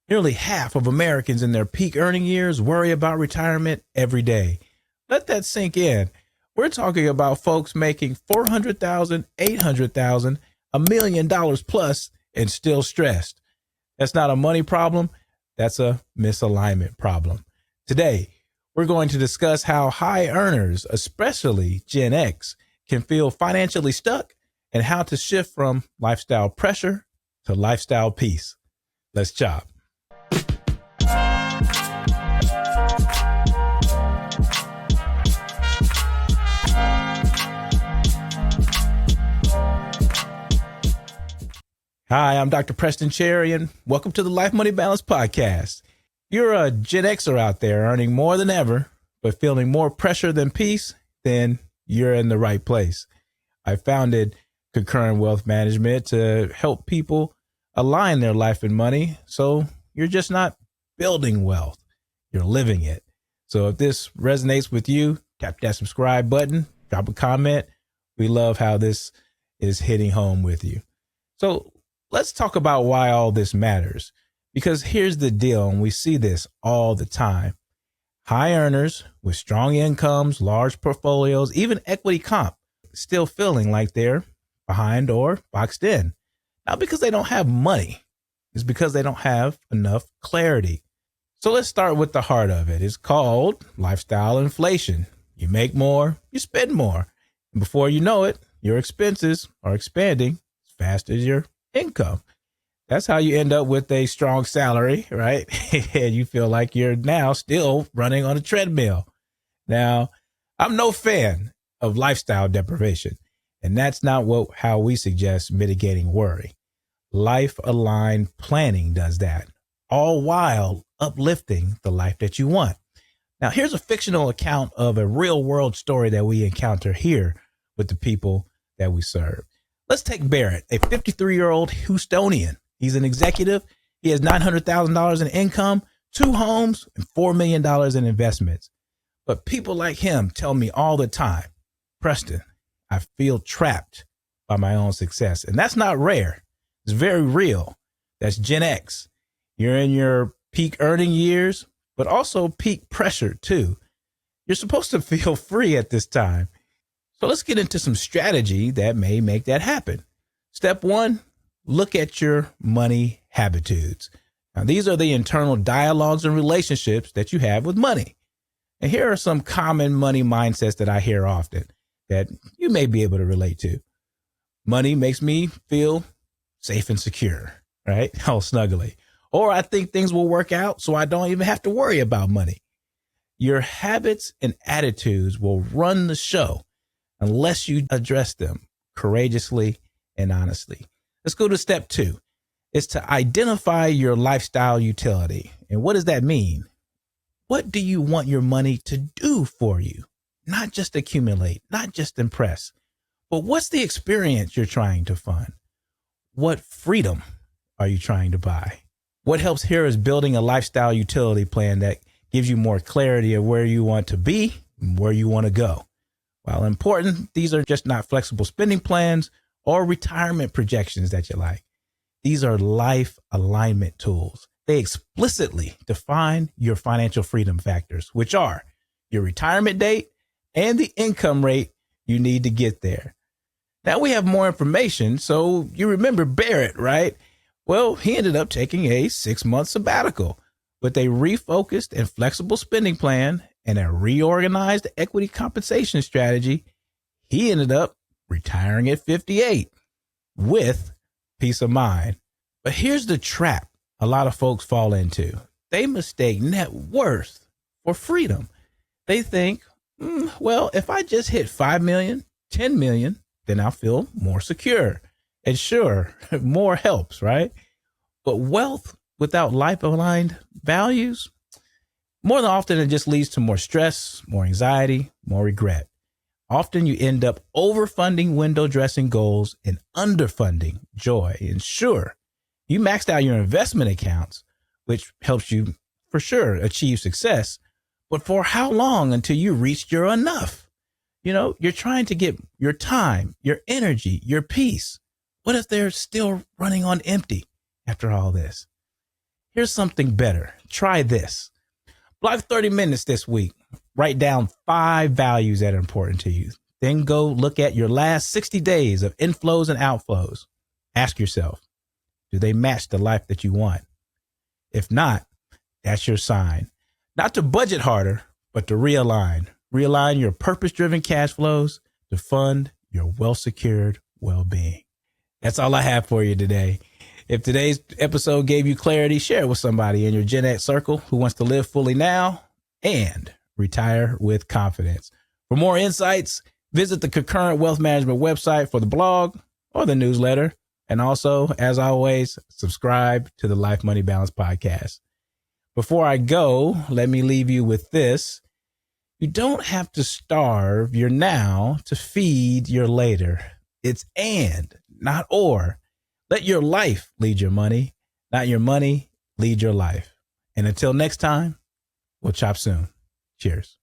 Nearly half of Americans in their peak earning years worry about retirement every day. Let that sink in. We're talking about folks making $400,000, $800,000, $1 million plus and still stressed. That's not a money problem. That's a misalignment problem. Today, we're going to discuss how high earners, especially Gen X, can feel financially stuck and how to shift from lifestyle pressure to lifestyle peace. Let's chop. Hi, I'm Dr. Preston Cherry, and welcome to the Life Money Balance Podcast. You're a Gen Xer out there earning more than ever, but feeling more pressure than peace, then you're in the right place. I founded Concurrent Wealth Management to help people align their life and money so you're just not building wealth, you're living it. So if this resonates with you, tap that subscribe button, drop a comment. We love how this is hitting home with you. So let's talk about why all this matters, because here's the deal, and we see this all the time. High earners with strong incomes, large portfolios, even equity comp, still feeling like they're behind or boxed in. Not because they don't have money, it's because they don't have enough clarity. So let's start with the heart of it. It's called lifestyle inflation. You make more, you spend more. And before you know it, your expenses are expanding as fast as your income. That's how you end up with a strong salary, right? And you feel like you're now still running on a treadmill. Now, I'm no fan of lifestyle deprivation, and that's not how we suggest mitigating worry. Life-aligned planning does that, all while uplifting the life that you want. Now, here's a fictional account of a real-world story that we encounter here with the people that we serve. Let's take Barrett, a 53-year-old Houstonian. He's an executive. He has $900,000 in income, 2 homes, and $4 million in investments. But people like him tell me all the time, Preston, I feel trapped by my own success. And that's not rare. It's very real. That's Gen X. You're in your peak earning years, but also peak pressure too. You're supposed to feel free at this time. So let's get into some strategy that may make that happen. Step 1, look at your money habitudes. Now, these are the internal dialogues and relationships that you have with money. And here are some common money mindsets that I hear often that you may be able to relate to. Money makes me feel safe and secure, right? Oh, snuggly. Or I think things will work out so I don't even have to worry about money. Your habits and attitudes will run the show unless you address them courageously and honestly. Let's go to step 2. It's to identify your lifestyle utility. And what does that mean? What do you want your money to do for you? Not just accumulate, not just impress, but what's the experience you're trying to fund? What freedom are you trying to buy? What helps here is building a lifestyle utility plan that gives you more clarity of where you want to be and where you want to go. While important, these are just not flexible spending plans or retirement projections that you like. These are life alignment tools. They explicitly define your financial freedom factors, which are your retirement date and the income rate you need to get there. Now we have more information. So you remember Barrett, right? Well, he ended up taking a 6-month sabbatical with a refocused and flexible spending plan and a reorganized equity compensation strategy. He ended up retiring at 58 with peace of mind. But here's the trap a lot of folks fall into. They mistake net worth for freedom. They think, well, if I just hit 5 million, 10 million, then I'll feel more secure. And sure, more helps, right? But wealth without life-aligned values, more than often, it just leads to more stress, more anxiety, more regret. Often you end up overfunding window dressing goals and underfunding joy. And sure, you maxed out your investment accounts, which helps you for sure achieve success. But for how long until you reached your enough? You know, you're trying to get your time, your energy, your peace. What if they're still running on empty after all this? Here's something better. Try this. Block 30 minutes this week. Write down 5 values that are important to you. Then go look at your last 60 days of inflows and outflows. Ask yourself, do they match the life that you want? If not, that's your sign. Not to budget harder, but to realign. Realign your purpose-driven cash flows to fund your well-secured well-being. That's all I have for you today. If today's episode gave you clarity, share it with somebody in your Gen X circle who wants to live fully now and retire with confidence. For more insights, visit the Concurrent Wealth Management website for the blog or the newsletter. And also, as always, subscribe to the Life Money Balance podcast. Before I go, let me leave you with this. You don't have to starve your now to feed your later. It's and, not or. Let your life lead your money, not your money lead your life. And until next time, we'll chop soon. Cheers.